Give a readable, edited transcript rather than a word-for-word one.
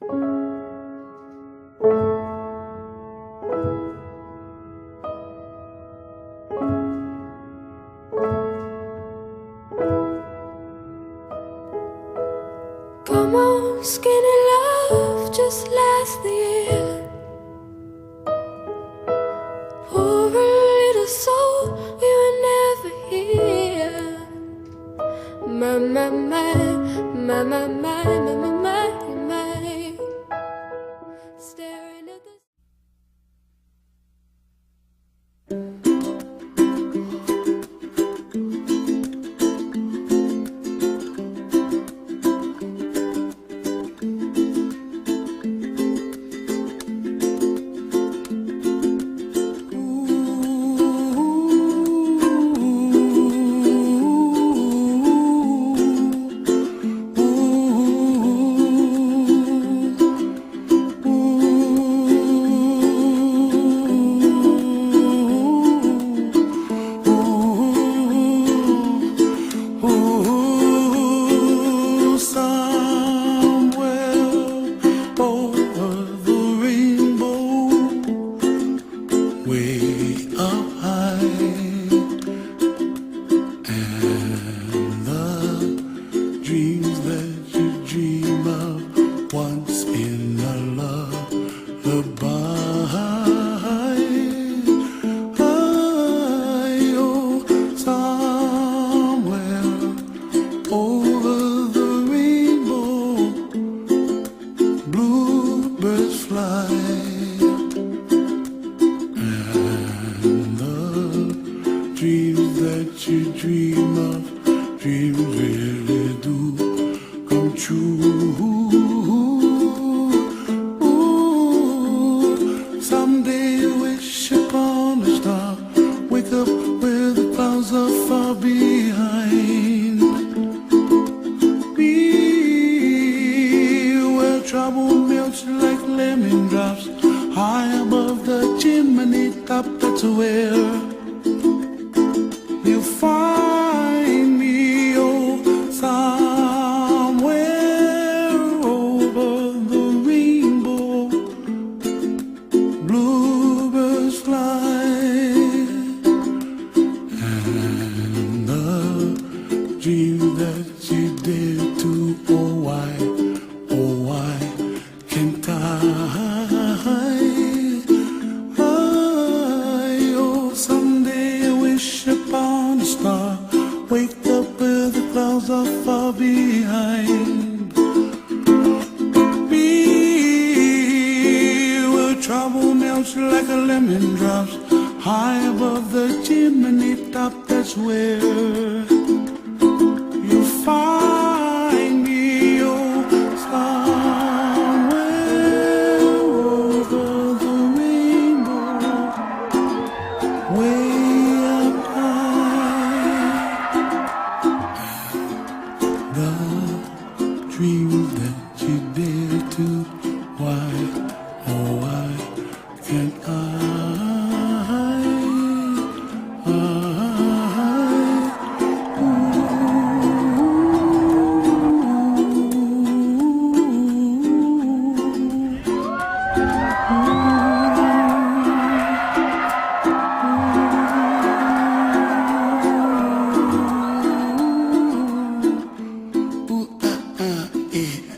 Come on, skinny love, just last the year. Poor little soul, we were never here. My, my, my, my, my, my, my, my, my, my. Staring at the dreams that you dream of, dreams really do come true. Ooh, someday you wish upon a star, wake up where the clouds are far behind me, where trouble melts like lemon drops, high above the chimney top. That's where you find me, oh, somewhere over the rainbow. Bluebirds fly, and the dream that you dare to, oh why can't I? Upon a star, wake up where the clouds are far behind me, where trouble melts like a lemon drops, high above the chimney top. That's where you find me, oh, somewhere over the rainbow, way the dreams that you dare to, why can't I? Yeah.